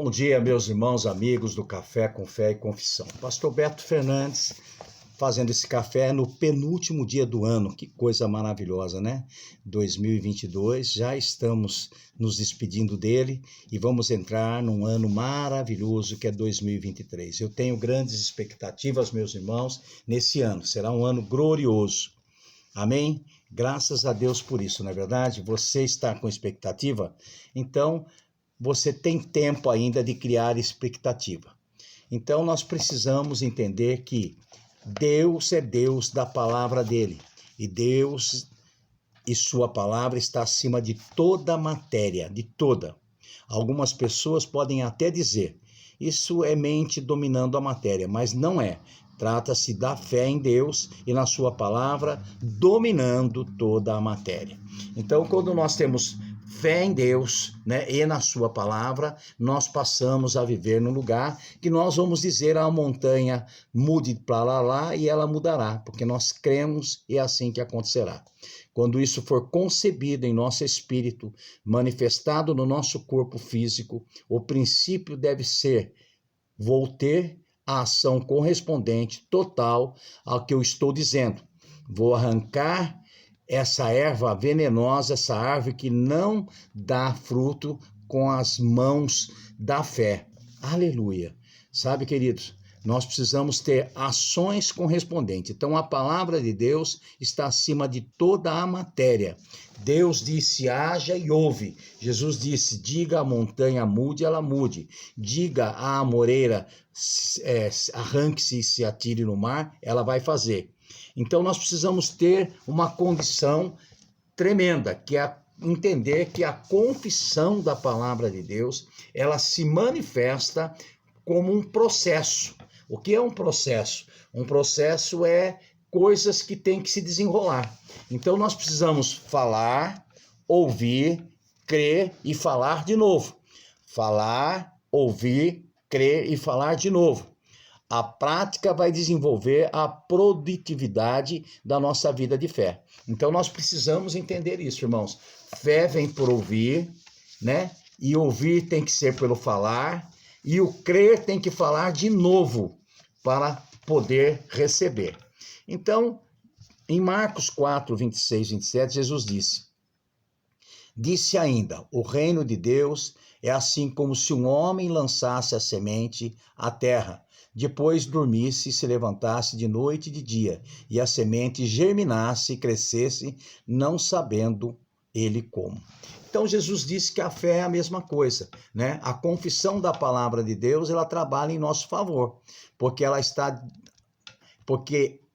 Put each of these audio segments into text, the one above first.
Bom dia, meus irmãos, amigos do Café com Fé e Confissão. Pastor Beto Fernandes fazendo esse café no penúltimo dia do ano. Que coisa maravilhosa, né? 2022, já estamos nos despedindo dele e vamos entrar num ano maravilhoso que é 2023. Eu tenho grandes expectativas, meus irmãos, nesse ano. Será um ano glorioso. Amém? Graças a Deus por isso, não é verdade? Você está com expectativa? Então, você tem tempo ainda de criar expectativa. Então, nós precisamos entender que Deus é Deus da palavra dele. E Deus e sua palavra está acima de toda a matéria, de toda. Algumas pessoas podem até dizer, isso é mente dominando a matéria, mas não é. Trata-se da fé em Deus e na sua palavra dominando toda a matéria. Então, quando nós temos fé em Deus, né, e na sua palavra, nós passamos a viver num lugar que nós vamos dizer à montanha, mude para lá e ela mudará, porque nós cremos e é assim que acontecerá. Quando isso for concebido em nosso espírito, manifestado no nosso corpo físico, o princípio deve ser, vou ter a ação correspondente, total, ao que eu estou dizendo. Vou arrancar essa erva venenosa, essa árvore que não dá fruto com as mãos da fé. Aleluia. Sabe, queridos, nós precisamos ter ações correspondentes. Então, a palavra de Deus está acima de toda a matéria. Deus disse, haja e ouve. Jesus disse, diga à montanha, mude, ela mude. Diga à amoreira, arranque-se e se atire no mar, ela vai fazer. Então, nós precisamos ter uma condição tremenda, que é entender que a confissão da palavra de Deus, ela se manifesta como um processo. O que é um processo? Um processo é coisas que têm que se desenrolar. Então, nós precisamos falar, ouvir, crer e falar de novo. Falar, ouvir, crer e falar de novo. A prática vai desenvolver a produtividade da nossa vida de fé. Então, nós precisamos entender isso, irmãos. Fé vem por ouvir, né? E ouvir tem que ser pelo falar. E o crer tem que falar de novo para poder receber. Então, em Marcos 4, 26, 27, Jesus disse ainda, o reino de Deus é assim como se um homem lançasse a semente à terra, depois dormisse e se levantasse de noite e de dia, e a semente germinasse e crescesse, não sabendo ele como. Então, Jesus disse que a fé é a mesma coisa, né? A confissão da palavra de Deus, ela trabalha em nosso favor, porque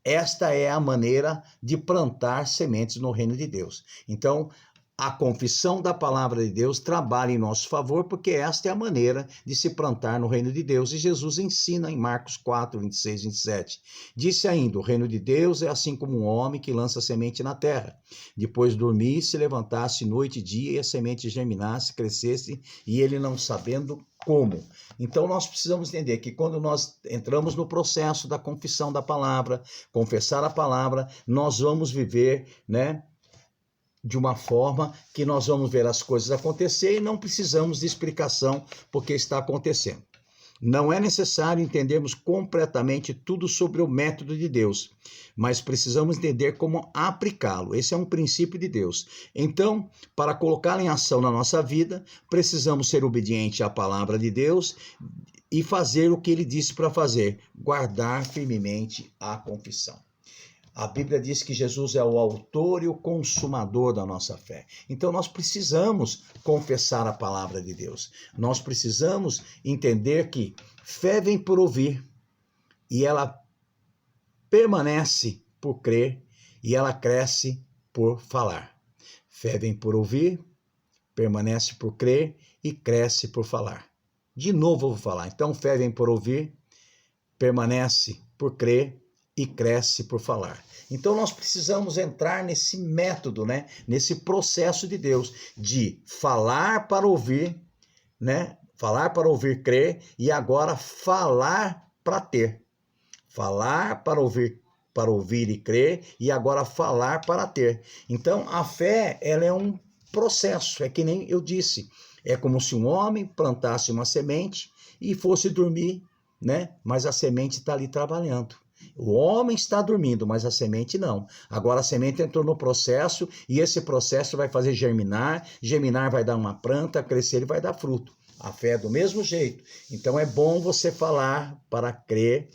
esta é a maneira de plantar sementes no reino de Deus. Então, a confissão da palavra de Deus trabalha em nosso favor, porque esta é a maneira de se plantar no reino de Deus. E Jesus ensina em Marcos 4, 26, 27. Disse ainda, o reino de Deus é assim como um homem que lança semente na terra. Depois dormisse, levantasse noite e dia, e a semente germinasse, crescesse, e ele não sabendo como. Então, nós precisamos entender que quando nós entramos no processo da confissão da palavra, confessar a palavra, nós vamos viver, né, de uma forma que nós vamos ver as coisas acontecer e não precisamos de explicação porque está acontecendo. Não é necessário entendermos completamente tudo sobre o método de Deus, mas precisamos entender como aplicá-lo. Esse é um princípio de Deus. Então, para colocá-lo em ação na nossa vida, precisamos ser obedientes à palavra de Deus e fazer o que ele disse para fazer, guardar firmemente a confissão. A Bíblia diz que Jesus é o autor e o consumador da nossa fé. Então, nós precisamos confessar a palavra de Deus. Nós precisamos entender que fé vem por ouvir e ela permanece por crer e ela cresce por falar. Fé vem por ouvir, permanece por crer e cresce por falar. De novo eu vou falar. Então, fé vem por ouvir, permanece por crer e cresce por falar. Então, nós precisamos entrar nesse método, né? Nesse processo de Deus, de falar para ouvir, né? Falar para ouvir, crer, e agora falar para ter. Falar para ouvir e crer, e agora falar para ter. Então, a fé, ela é um processo, é que nem eu disse. É como se um homem plantasse uma semente e fosse dormir, né? Mas a semente está ali trabalhando. O homem está dormindo, mas a semente não. Agora a semente entrou no processo e esse processo vai fazer germinar, germinar vai dar uma planta, crescer e vai dar fruto. A fé é do mesmo jeito. Então é bom você falar para crer,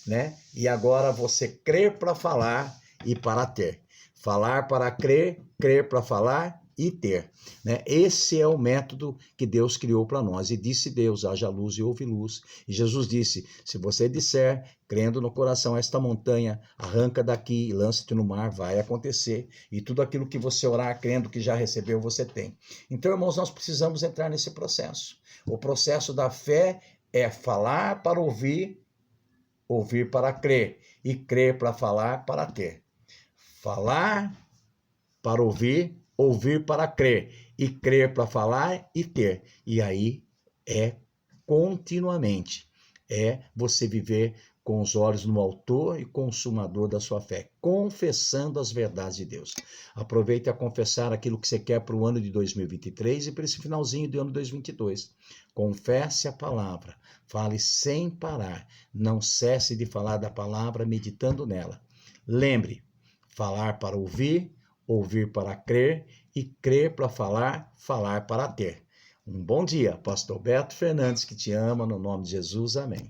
né? E agora você crer para falar e para ter. Falar para crer, crer para falar e ter, né? Esse é o método que Deus criou para nós. E disse Deus, haja luz e houve luz. E Jesus disse, se você disser, crendo no coração, esta montanha, arranca daqui e lança-te no mar, vai acontecer. E tudo aquilo que você orar, crendo que já recebeu, você tem. Então, irmãos, nós precisamos entrar nesse processo. O processo da fé é falar para ouvir, ouvir para crer, e crer para falar, para ter. Falar para ouvir, ouvir para crer, e crer para falar e ter. E aí é continuamente, é você viver com os olhos no autor e consumador da sua fé, confessando as verdades de Deus. Aproveite a confessar aquilo que você quer para o ano de 2023 e para esse finalzinho do ano 2022. Confesse a palavra, fale sem parar, não cesse de falar da palavra meditando nela. Lembre, falar para ouvir, ouvir para crer e crer para falar, falar para ter. Um bom dia, Pastor Beto Fernandes, que te ama, no nome de Jesus, amém.